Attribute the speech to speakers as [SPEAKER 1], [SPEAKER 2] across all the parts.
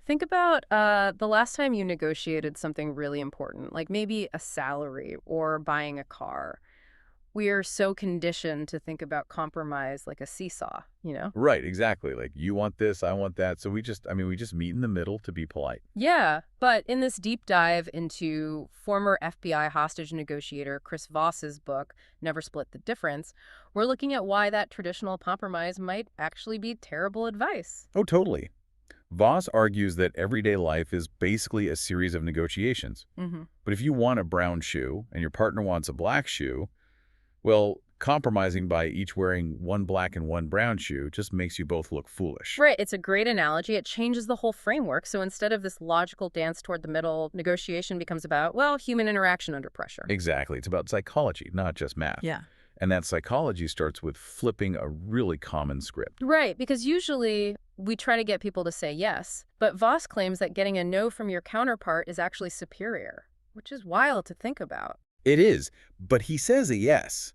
[SPEAKER 1] Think about the last time you negotiated something really important, like maybe a salary or buying a car. We are so conditioned to think about compromise like a seesaw, you know?
[SPEAKER 2] Right, exactly. Like, you want this, I want that. So we just meet in the middle to be polite.
[SPEAKER 1] Yeah, but in this deep dive into former FBI hostage negotiator Chris Voss's book, Never Split the Difference, we're looking at why that traditional compromise might actually be terrible advice.
[SPEAKER 2] Oh, totally. Voss argues that everyday life is basically a series of negotiations.
[SPEAKER 1] Hmm.
[SPEAKER 2] But if you want a brown shoe and your partner wants a black shoe, well, compromising by each wearing one black and one brown shoe just makes you both look foolish.
[SPEAKER 1] Right, it's a great analogy. It changes the whole framework. So instead of this logical dance toward the middle, negotiation becomes about, well, human interaction under pressure.
[SPEAKER 2] Exactly. It's about psychology, not just math.
[SPEAKER 1] Yeah.
[SPEAKER 2] And that psychology starts with flipping a really common script.
[SPEAKER 1] Right, because usually we try to get people to say yes, but Voss claims that getting a no from your counterpart is actually superior, which is wild to think about.
[SPEAKER 2] It is, but he says a yes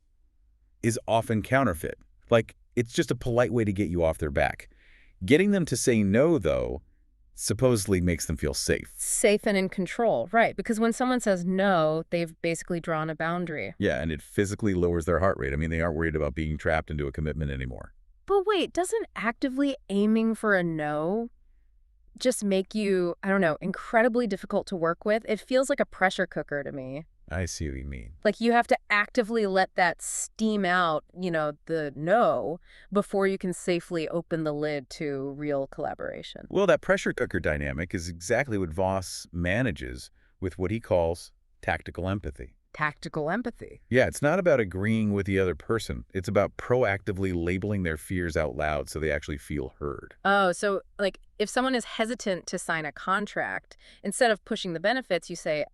[SPEAKER 2] is often counterfeit. Like, it's just a polite way to get you off their back. Getting them to say no, though, supposedly makes them feel safe.
[SPEAKER 1] Safe and in control, right, because when someone says no, they've basically drawn a boundary.
[SPEAKER 2] Yeah, and it physically lowers their heart rate. I mean, they aren't worried about being trapped into a commitment anymore.
[SPEAKER 1] But wait, doesn't actively aiming for a no just make you, I don't know, incredibly difficult to work with? It feels like a pressure cooker to me.
[SPEAKER 2] I see what you mean.
[SPEAKER 1] Like you have to actively let that steam out, the no, before you can safely open the lid to real collaboration.
[SPEAKER 2] Well, that pressure cooker dynamic is exactly what Voss manages with what he calls tactical empathy.
[SPEAKER 1] Tactical empathy.
[SPEAKER 2] Yeah, it's not about agreeing with the other person. It's about proactively labeling their fears out loud so they actually feel heard.
[SPEAKER 1] Oh, so like if someone is hesitant to sign a contract, instead of pushing the benefits, you say,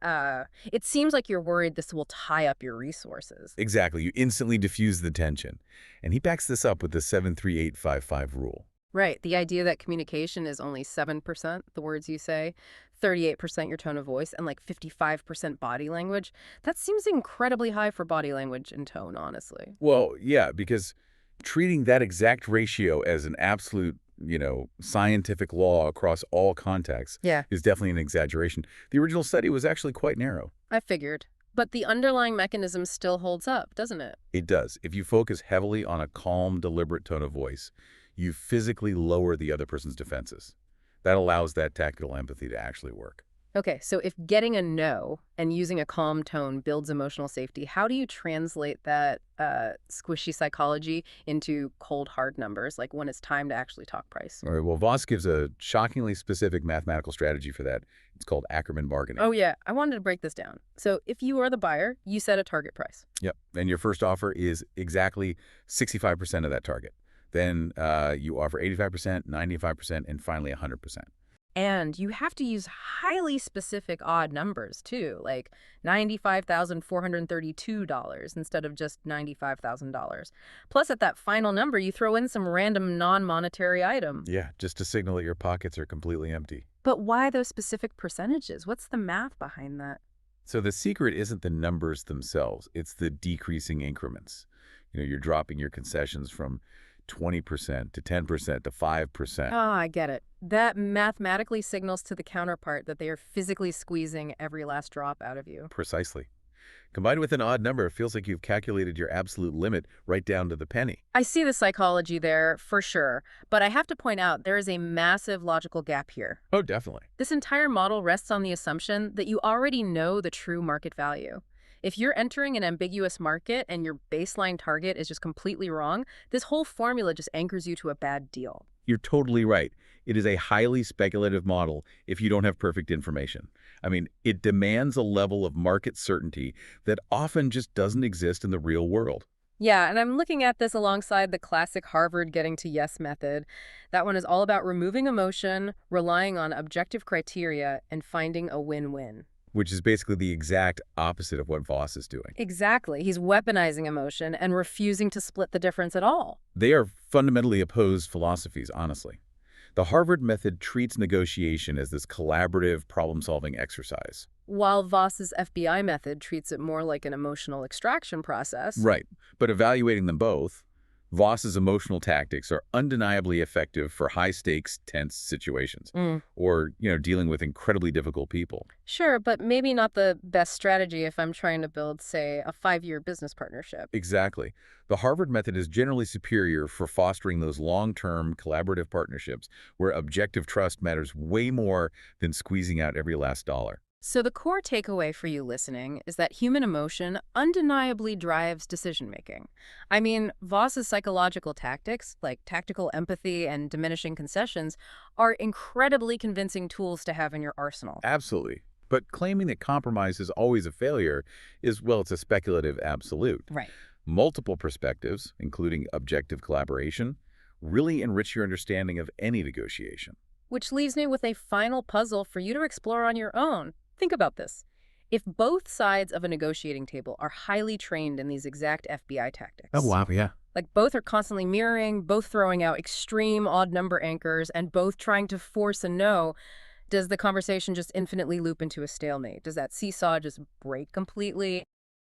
[SPEAKER 1] it seems like you're worried this will tie up your resources.
[SPEAKER 2] Exactly. You instantly diffuse the tension. And he backs this up with the 73855 rule.
[SPEAKER 1] Right. The idea that communication is only 7% the words you say, 38% your tone of voice, and like 55% body language. That seems incredibly high for body language and tone, honestly.
[SPEAKER 2] Well, yeah, because treating that exact ratio as an absolute, scientific law across all contexts
[SPEAKER 1] Yeah,
[SPEAKER 2] is definitely an exaggeration. The original study was actually quite narrow.
[SPEAKER 1] I figured. But the underlying mechanism still holds up, doesn't it?
[SPEAKER 2] It does. If you focus heavily on a calm, deliberate tone of voice, you physically lower the other person's defenses. That allows that tactical empathy to actually work.
[SPEAKER 1] Okay, so if getting a no and using a calm tone builds emotional safety, how do you translate that squishy psychology into cold, hard numbers, like when it's time to actually talk price?
[SPEAKER 2] All right, well, Voss gives a shockingly specific mathematical strategy for that. It's called Ackerman bargaining.
[SPEAKER 1] Oh, yeah, I wanted to break this down. So if you are the buyer, you set a target price.
[SPEAKER 2] Yep, and your first offer is exactly 65% of that target. Then you offer 85%, 95%, and finally 100%.
[SPEAKER 1] And you have to use highly specific odd numbers, too, like $95,432 instead of just $95,000. Plus, at that final number, you throw in some random non-monetary item.
[SPEAKER 2] Yeah, just to signal that your pockets are completely empty.
[SPEAKER 1] But why those specific percentages? What's the math behind that?
[SPEAKER 2] So the secret isn't the numbers themselves, it's the decreasing increments. You're dropping your concessions from 20% to 10% to 5%.
[SPEAKER 1] Oh, I get it. That mathematically signals to the counterpart that they are physically squeezing every last drop out of you.
[SPEAKER 2] Precisely. Combined with an odd number, it feels like you've calculated your absolute limit right down to the penny.
[SPEAKER 1] I see the psychology there, for sure. But I have to point out, there is a massive logical gap here.
[SPEAKER 2] Oh, definitely.
[SPEAKER 1] This entire model rests on the assumption that you already know the true market value. If you're entering an ambiguous market and your baseline target is just completely wrong, this whole formula just anchors you to a bad deal.
[SPEAKER 2] You're totally right. It is a highly speculative model if you don't have perfect information. I mean, it demands a level of market certainty that often just doesn't exist in the real world.
[SPEAKER 1] Yeah, and I'm looking at this alongside the classic Harvard getting to yes method. That one is all about removing emotion, relying on objective criteria, and finding a win-win.
[SPEAKER 2] Which is basically the exact opposite of what Voss is doing.
[SPEAKER 1] Exactly. He's weaponizing emotion and refusing to split the difference at all.
[SPEAKER 2] They are fundamentally opposed philosophies, honestly. The Harvard method treats negotiation as this collaborative problem-solving exercise.
[SPEAKER 1] While Voss's FBI method treats it more like an emotional extraction process.
[SPEAKER 2] Right. But evaluating them both, Voss's emotional tactics are undeniably effective for high-stakes, tense situations,
[SPEAKER 1] Mm.
[SPEAKER 2] or, dealing with incredibly difficult people.
[SPEAKER 1] Sure, but maybe not the best strategy if I'm trying to build, say, a 5-year business partnership.
[SPEAKER 2] Exactly. The Harvard method is generally superior for fostering those long-term collaborative partnerships where objective trust matters way more than squeezing out every last dollar.
[SPEAKER 1] So the core takeaway for you listening is that human emotion undeniably drives decision-making. I mean, Voss's psychological tactics, like tactical empathy and diminishing concessions, are incredibly convincing tools to have in your arsenal.
[SPEAKER 2] Absolutely. But claiming that compromise is always a failure is, well, it's a speculative absolute.
[SPEAKER 1] Right.
[SPEAKER 2] Multiple perspectives, including objective collaboration, really enrich your understanding of any negotiation.
[SPEAKER 1] Which leaves me with a final puzzle for you to explore on your own. Think about this. If both sides of a negotiating table are highly trained in these exact FBI
[SPEAKER 3] Oh,
[SPEAKER 1] tactics,
[SPEAKER 3] wow, yeah.
[SPEAKER 1] like both are constantly mirroring, both throwing out extreme odd number anchors, and both trying to force a no, does the conversation just infinitely loop into a stalemate? Does that seesaw just break completely?